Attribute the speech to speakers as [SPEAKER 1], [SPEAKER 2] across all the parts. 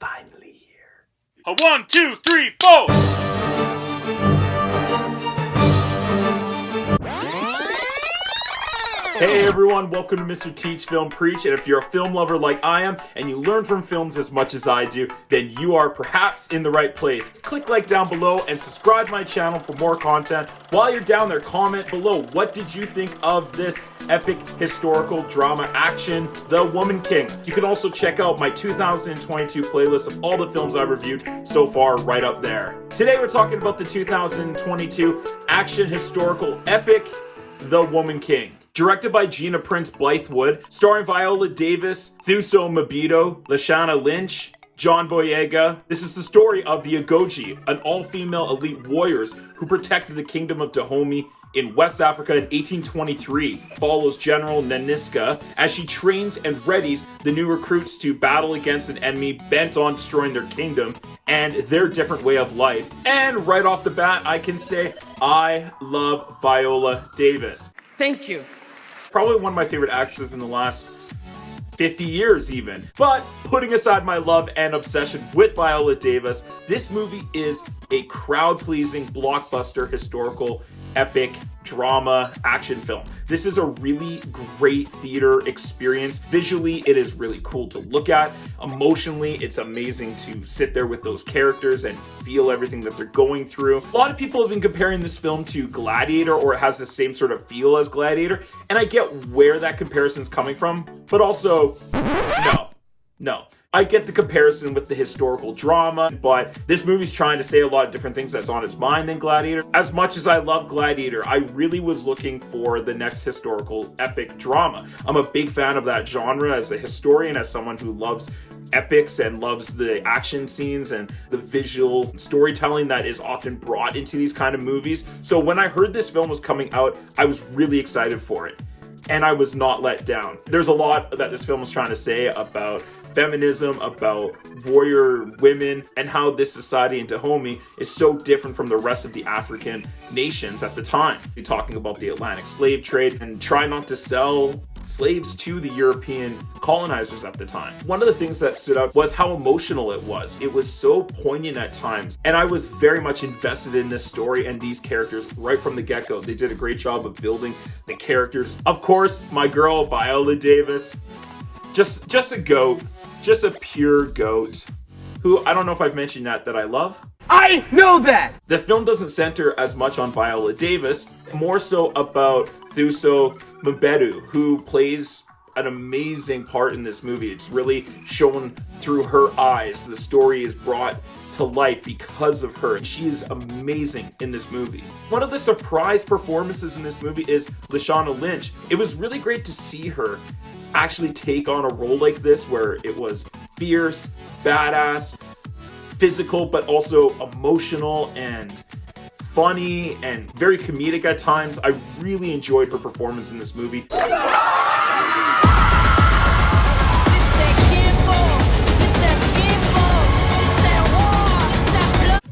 [SPEAKER 1] finally here.
[SPEAKER 2] A 1, 2, 3, 4!
[SPEAKER 1] Hey everyone, welcome to Mr. Teach Film Preach, and if you're a film lover like I am, and you learn from films as much as I do, then you are perhaps in the right place. Click like down below and subscribe to my channel for more content. While you're down there, comment below, what did you think of this epic historical drama action, The Woman King? You can also check out my 2022 playlist of all the films I've reviewed so far right up there. Today we're talking about the 2022 action historical epic, The Woman King. Directed by Gina Prince-Bythewood, starring Viola Davis, Thuso Mobito, Lashana Lynch, John Boyega. This is the story of the Agojie, an all-female elite warriors who protected the Kingdom of Dahomey in West Africa in 1823. Follows General Nanisca as she trains and readies the new recruits to battle against an enemy bent on destroying their kingdom and their different way of life. And right off the bat, I can say I love Viola Davis.
[SPEAKER 3] Thank you.
[SPEAKER 1] Probably one of my favorite actresses in the last 50 years even. But putting aside my love and obsession with Viola Davis, this movie is a crowd-pleasing, blockbuster, historical, epic drama action film. This is a really great theater experience. Visually, it is really cool to look at. Emotionally, it's amazing to sit there with those characters and feel everything that they're going through. A lot of people have been comparing this film to Gladiator, or it has the same sort of feel as Gladiator, and I get where that comparison's coming from, but also, no. I get the comparison with the historical drama, but this movie's trying to say a lot of different things that's on its mind than Gladiator. As much as I love Gladiator, I really was looking for the next historical epic drama. I'm a big fan of that genre as a historian, as someone who loves epics and loves the action scenes and the visual storytelling that is often brought into these kind of movies. So when I heard this film was coming out, I was really excited for it. And I was not let down. There's a lot that this film was trying to say about feminism, about warrior women, and how this society in Dahomey is so different from the rest of the African nations at the time. We're talking about the Atlantic slave trade and try not to sell slaves to the European colonizers at the time. One of the things that stood out was how emotional it was. It was so poignant at times, and I was very much invested in this story and these characters right from the get-go. They did a great job of building the characters. Of course, my girl Viola Davis, just a goat, just a pure goat, who I don't know if I've mentioned that I love.
[SPEAKER 4] I know that!
[SPEAKER 1] The film doesn't center as much on Viola Davis, more so about Thuso Mobito, who plays an amazing part in this movie. It's really shown through her eyes. The story is brought to life because of her. She is amazing in this movie. One of the surprise performances in this movie is Lashana Lynch. It was really great to see her actually take on a role like this, where it was fierce, badass, physical, but also emotional and funny and very comedic at times. I really enjoyed her performance in this movie.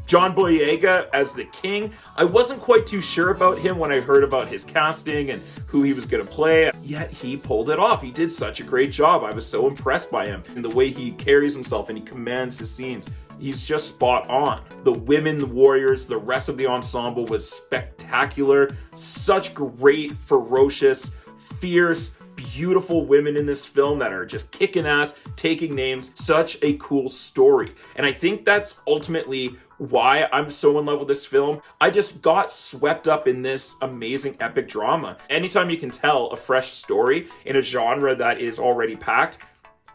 [SPEAKER 1] John Boyega as the king, I wasn't quite too sure about him when I heard about his casting and who he was going to play, yet he pulled it off. He did such a great job. I was so impressed by him and the way he carries himself and he commands the scenes. He's just spot on. The women, the warriors, the rest of the ensemble was spectacular. Such great, ferocious, fierce, beautiful women in this film that are just kicking ass, taking names. Such a cool story. And I think that's ultimately why I'm so in love with this film. I just got swept up in this amazing epic drama. Anytime you can tell a fresh story in a genre that is already packed,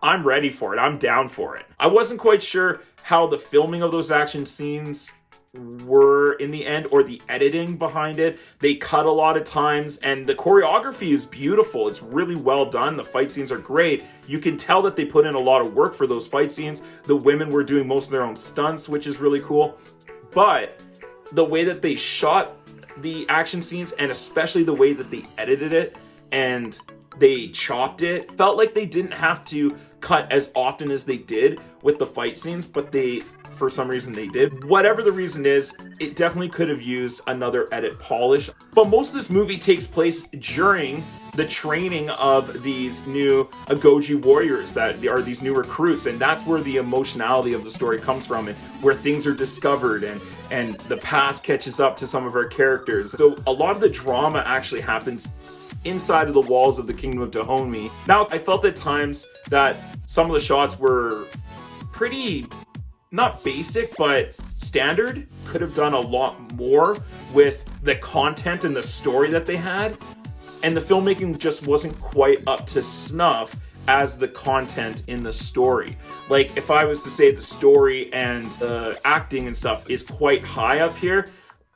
[SPEAKER 1] I'm ready for it. I'm down for it. I wasn't quite sure how the filming of those action scenes were in the end, or the editing behind it. They cut a lot of times, and the choreography is beautiful. It's really well done. The fight scenes are great. You can tell that they put in a lot of work for those fight scenes. The women were doing most of their own stunts, which is really cool. But the way that they shot the action scenes, and especially the way that they edited it and They chopped it. Felt like they didn't have to cut as often as they did with the fight scenes, but for some reason they did. Whatever the reason is, it definitely could have used another edit polish. But most of this movie takes place during the training of these new Agojie warriors that are these new recruits, and that's where the emotionality of the story comes from, and where things are discovered and the past catches up to some of our characters. So a lot of the drama actually happens inside of the walls of the Kingdom of Dahomey. Now, I felt at times that some of the shots were pretty, not basic, but standard. Could have done a lot more with the content and the story that they had. And the filmmaking just wasn't quite up to snuff as the content in the story. Like, if I was to say the story and acting and stuff is quite high up here,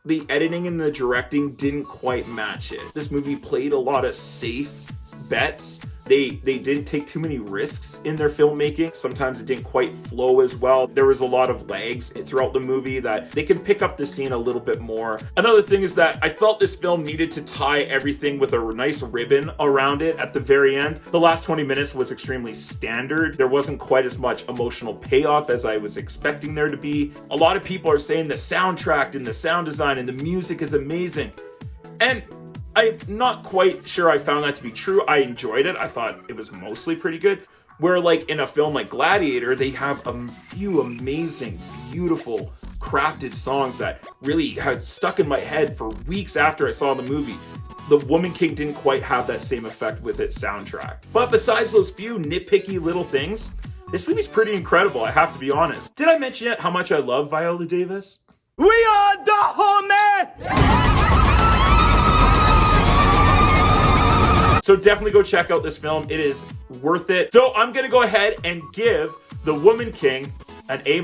[SPEAKER 1] the editing and the directing didn't quite match it. This movie played a lot of safe bets. They didn't take too many risks in their filmmaking. Sometimes it didn't quite flow as well. There was a lot of lags throughout the movie that they can pick up the scene a little bit more. Another thing is that I felt this film needed to tie everything with a nice ribbon around it at the very end. The last 20 minutes was extremely standard. There wasn't quite as much emotional payoff as I was expecting there to be. A lot of people are saying the soundtrack and the sound design and the music is amazing. And I'm not quite sure I found that to be true. I enjoyed it. I thought it was mostly pretty good. Where like in a film like Gladiator, they have a few amazing, beautiful, crafted songs that really had stuck in my head for weeks after I saw the movie. The Woman King didn't quite have that same effect with its soundtrack. But besides those few nitpicky little things, this movie's pretty incredible, I have to be honest. Did I mention yet how much I love Viola Davis?
[SPEAKER 3] We are Dahomey!
[SPEAKER 1] So definitely go check out this film. It is worth it. So I'm going to go ahead and give The Woman King an A-.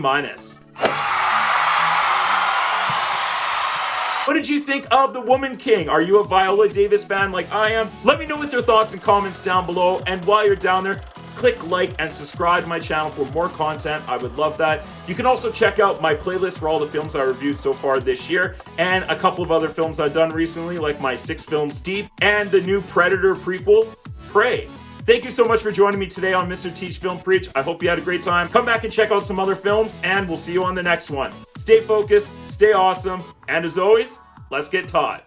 [SPEAKER 1] What did you think of The Woman King? Are you a Viola Davis fan like I am? Let me know with your thoughts and comments down below. And while you're down there, click like and subscribe to my channel for more content. I would love that. You can also check out my playlist for all the films I reviewed so far this year and a couple of other films I've done recently, like my 6 Films Deep and the new Predator prequel, Prey. Thank you so much for joining me today on Mr. Teach Film Preach. I hope you had a great time. Come back and check out some other films, and we'll see you on the next one. Stay focused, stay awesome, and as always, let's get taught.